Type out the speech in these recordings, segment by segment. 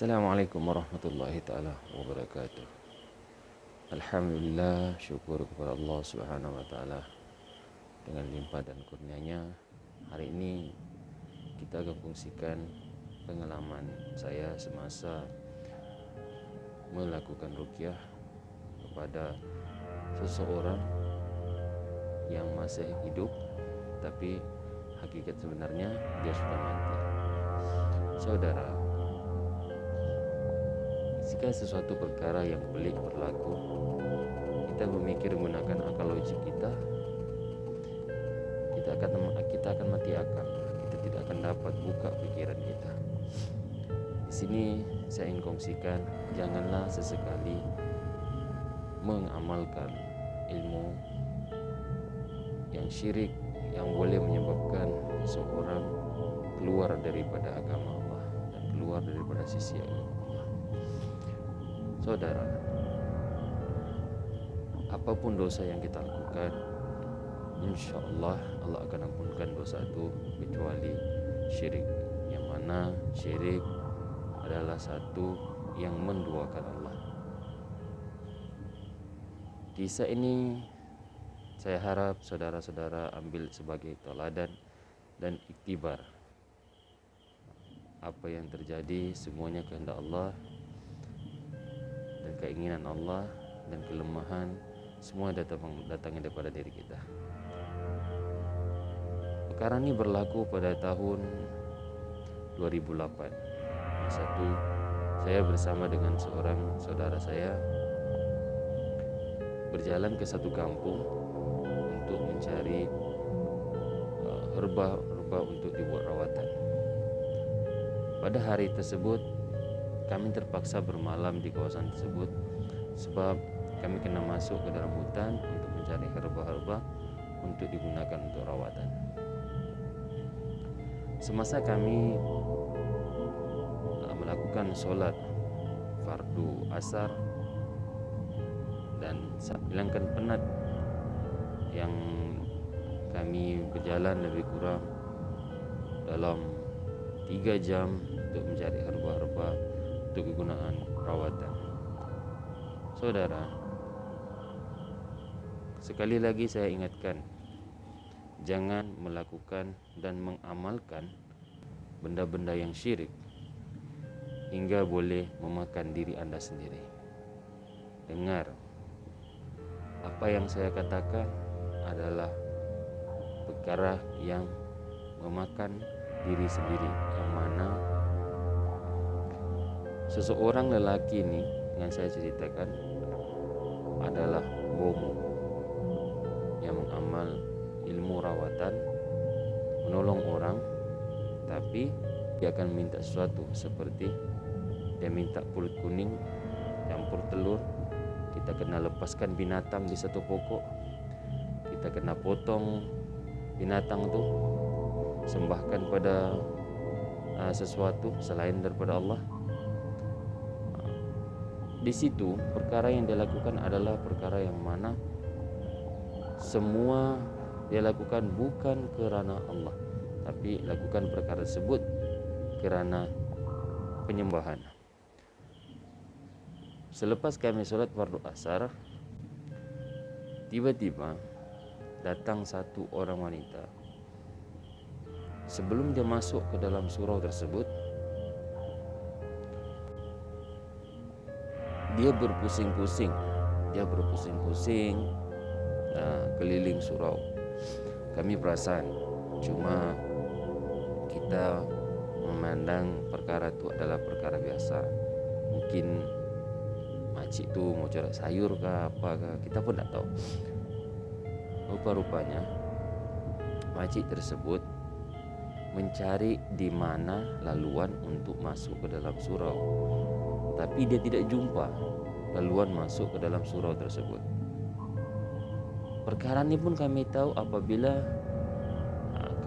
Assalamualaikum warahmatullahi ta'ala wabarakatuh. Alhamdulillah, syukur kepada Allah subhanahu wa ta'ala. Dengan limpah dan kurnianya, hari ini kita akan fungsikan pengalaman saya semasa melakukan ruqyah kepada seseorang yang masih hidup, tapi hakikat sebenarnya dia sudah mati. Saudara, jika sesuatu perkara yang pelik berlaku, kita berpikir menggunakan akal logik kita akan mati akal. Kita tidak akan dapat buka pikiran kita. Di sini saya ingin kongsikan, janganlah sesekali mengamalkan ilmu yang syirik yang boleh menyebabkan seseorang keluar daripada agama Allah dan keluar daripada sisi Allah. Saudara, apapun dosa yang kita lakukan, insya Allah Allah akan ampunkan dosa itu, kecuali syirik, yang mana syirik adalah satu yang menduakan Allah. Kisah ini saya harap saudara-saudara ambil sebagai teladan dan iktibar. Apa yang terjadi semuanya kehendak Allah, dan keinginan Allah dan kelemahan semua datangnya daripada diri kita. Perkara ini berlaku pada tahun 2008. Masa itu saya bersama dengan seorang saudara saya berjalan ke satu kampung untuk mencari herba untuk dibuat rawatan. Pada hari tersebut kami terpaksa bermalam di kawasan tersebut sebab kami kena masuk ke dalam hutan untuk mencari herba-herba untuk digunakan untuk rawatan. Semasa kami melakukan solat fardu asar dan hilangkan penat yang kami berjalan lebih kurang dalam 3 jam untuk mencari herba-herba untuk kegunaan perawatan. Saudara, sekali lagi saya ingatkan, jangan melakukan dan mengamalkan benda-benda yang syirik hingga boleh memakan diri Anda sendiri. Dengar, apa yang saya katakan adalah perkara yang memakan diri sendiri, yang mana seseorang lelaki ini yang saya ceritakan adalah bomo yang mengamal ilmu rawatan, menolong orang, tapi dia akan minta sesuatu seperti dia minta pulut kuning campur telur, kita kena lepaskan binatang di satu pokok, kita kena potong binatang itu, sembahkan pada sesuatu selain daripada Allah. Di situ perkara yang dia lakukan adalah perkara yang mana semua dia lakukan bukan kerana Allah, tapi lakukan perkara tersebut kerana penyembahan. Selepas kami solat fardu asar, tiba-tiba datang satu orang wanita. Sebelum dia masuk ke dalam surau tersebut, dia berpusing-pusing keliling surau. Kami perasan, cuma kita memandang perkara itu adalah perkara biasa. Mungkin makcik tu mau cari sayur kah apa kah, kita pun tak tahu. Rupa-rupanya makcik tersebut mencari di mana laluan untuk masuk ke dalam surau, tapi dia tidak jumpa laluan masuk ke dalam surau tersebut. Perkara ini pun kami tahu apabila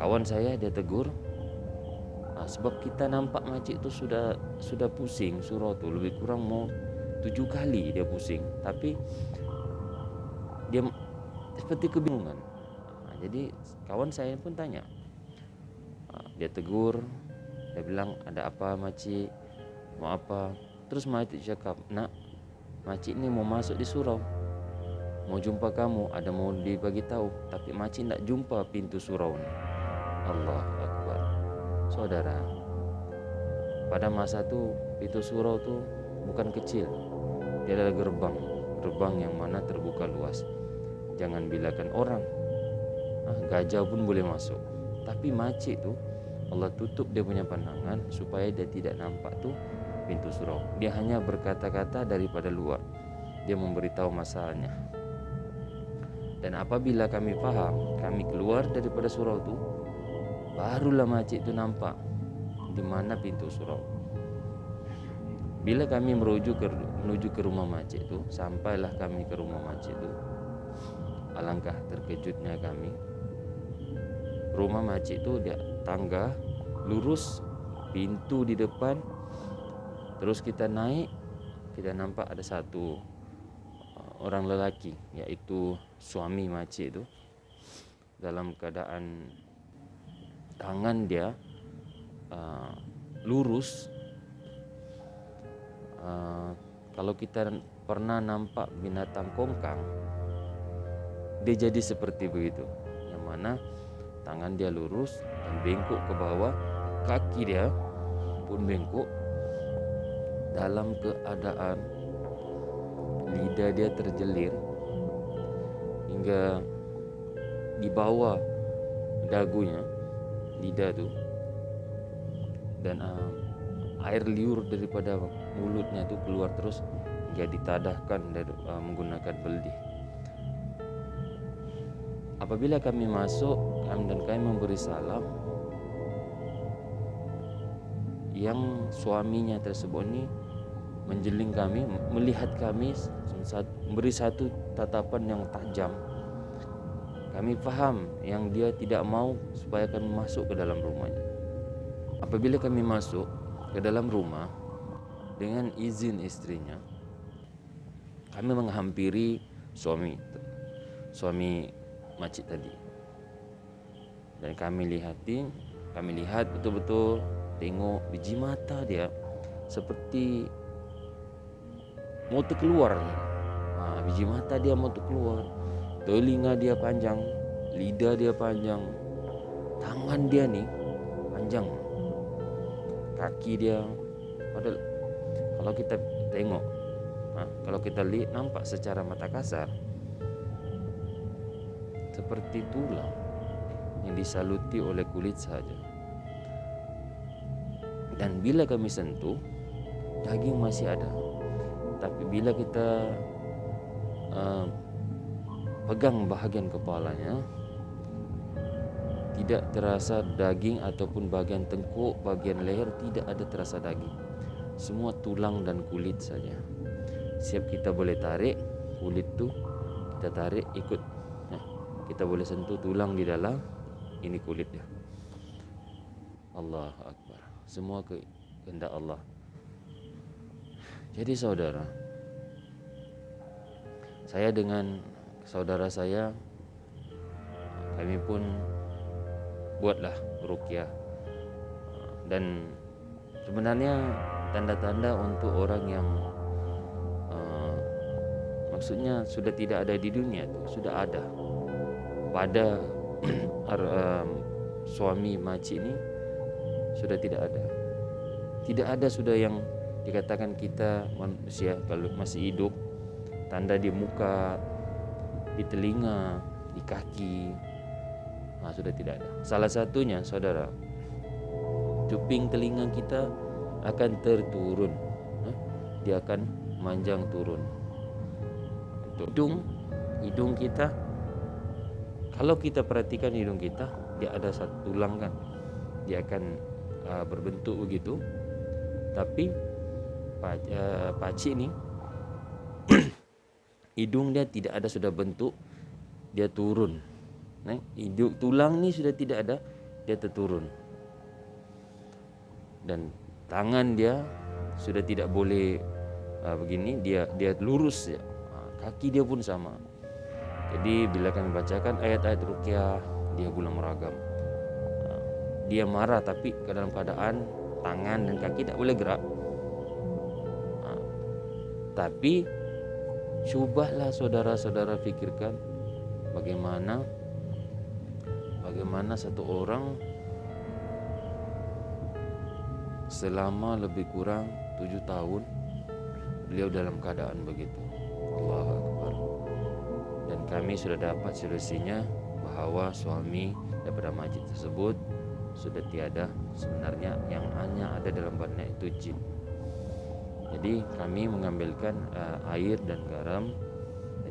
kawan saya dia tegur, sebab kita nampak makcik itu sudah pusing surau tu lebih kurang mau 7 kali dia pusing, tapi dia seperti kebingungan. Jadi kawan saya pun tanya, dia tegur, dia bilang, ada apa makcik? mau apa? Terus makcik cakap, nak, makcik ini mau masuk di surau, mau jumpa kamu, ada mau dibagi tahu, tapi makcik tidak jumpa pintu surau ini. Allah Akbar. Saudara, pada masa itu pintu surau itu bukan kecil, dia adalah gerbang yang mana terbuka luas. Jangan bilakan orang, gajah pun boleh masuk. Tapi makcik tuh Allah tutup dia punya pandangan supaya dia tidak nampak tuh pintu surau. Dia hanya berkata-kata daripada luar, dia memberitahu masalahnya. Dan apabila kami paham, kami keluar daripada surau itu, barulah makcik itu nampak di mana pintu surau. Bila kami menuju ke rumah makcik itu, sampailah kami ke rumah makcik itu. Alangkah terkejutnya kami. Rumah makcik itu dia tangga lurus, pintu di depan. Terus kita naik, kita nampak ada satu orang lelaki, yaitu suami makcik itu, dalam keadaan tangan dia lurus. Kalau kita pernah nampak binatang kongkang, dia jadi seperti begitu, yang mana tangan dia lurus dan bengkok ke bawah, kaki dia pun bengkok, dalam keadaan lidah dia terjelir hingga di bawah dagunya, lidah tu, dan air liur daripada mulutnya itu keluar terus hingga ditadahkan menggunakan beldih. Apabila kami masuk dan kami memberi salam, yang suaminya tersebut ini menjeling kami, melihat kami, memberi satu tatapan yang tajam. Kami faham yang dia tidak mau supaya kami masuk ke dalam rumahnya. Apabila kami masuk ke dalam rumah dengan izin istrinya, kami menghampiri suami makcik tadi, dan kami lihat betul-betul, tengok biji mata dia seperti mau terkeluar. Biji mata dia mau terkeluar, telinga dia panjang, lidah dia panjang, tangan dia nih panjang, kaki dia. Padahal kalau kita tengok, kalau kita lihat, nampak secara mata kasar seperti tulang yang disaluti oleh kulit saja. Dan bila kami sentuh, daging masih ada. Tapi bila kita pegang bahagian kepalanya, tidak terasa daging, ataupun bagian tengkuk, bagian leher, tidak ada terasa daging. Semua tulang dan kulit saja. Siap kita boleh tarik kulit tu, kita tarik ikut. Kita boleh sentuh tulang di dalam, ini kulit dia. Allahu Akbar. Semua kehendak Allah. Jadi saudara, saya dengan saudara saya, kami pun buatlah ruqyah. Dan sebenarnya tanda-tanda untuk orang yang maksudnya sudah tidak ada di dunia itu sudah ada pada suami makcik ini, sudah tidak ada. Tidak ada sudah yang dikatakan kita manusia kalau masih hidup, tanda di muka, di telinga, di kaki, sudah tidak ada. Salah satunya saudara, cuping telinga kita akan terturun, dia akan manjang turun. Hidung kita, kalau kita perhatikan hidung kita, dia ada satu tulang kan, dia akan berbentuk begitu. Tapi pakcik ni hidung dia tidak ada sudah bentuk, dia turun. Hidung tulang ni sudah tidak ada, dia terturun. Dan tangan dia sudah tidak boleh begini, dia lurus ya. Kaki dia pun sama. Jadi bila kami bacakan ayat-ayat ruqyah, dia gulam meragam. Dia marah tapi dalam keadaan tangan dan kaki tak boleh gerak. Tapi cobalah saudara-saudara pikirkan bagaimana satu orang selama lebih kurang 7 tahun beliau dalam keadaan begitu. Allahu Akbar. Dan kami sudah dapat solusinya bahwa suami daripada majid tersebut sudah tiada. Sebenarnya yang hanya ada dalam badannya itu jin. Jadi kami mengambilkan air dan garam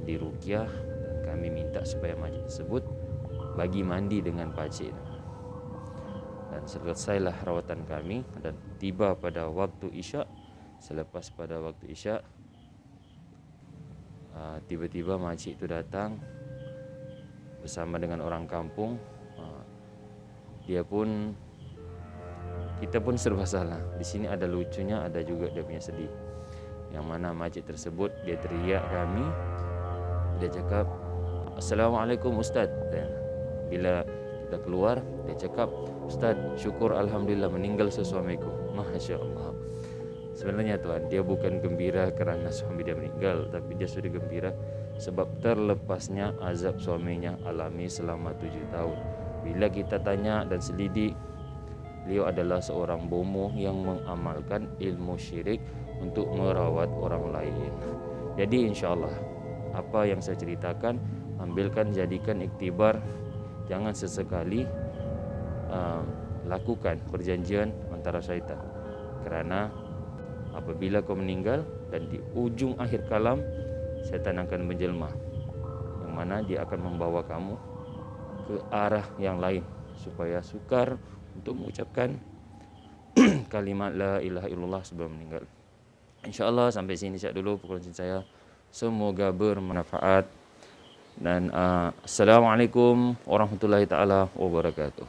di ruqyah, dan kami minta supaya majid tersebut bagi mandi dengan pacik. Dan selesailah rawatan kami dan tiba pada waktu isyak. Selepas pada waktu isyak, tiba-tiba makcik itu datang bersama dengan orang kampung. Kita pun serba salah. Di sini ada lucunya, ada juga dia punya sedih. Yang mana makcik tersebut dia teriak kami, dia cakap, "Assalamualaikum Ustaz." Dan bila kita keluar, dia cakap, "Ustaz, syukur alhamdulillah meninggal sesuamiku." Masya Allah. Sebenarnya tuan, dia bukan gembira kerana suami dia meninggal, tapi dia sudah gembira sebab terlepasnya azab suaminya alami selama 7 tahun. Bila kita tanya dan selidik, beliau adalah seorang bomoh yang mengamalkan ilmu syirik untuk merawat orang lain. Jadi insyaAllah apa yang saya ceritakan, ambilkan, jadikan iktibar. Jangan sesekali lakukan perjanjian antara syaitan. Kerana apabila kau meninggal dan di ujung akhir kalam, syaitan akan menjelma, yang mana dia akan membawa kamu ke arah yang lain supaya sukar untuk mengucapkan kalimat la ilaha illallah sebelum meninggal. InsyaAllah sampai sini saja dulu perkongsian saya. Semoga bermanfaat. Dan Assalamualaikum warahmatullahi taala wabarakatuh.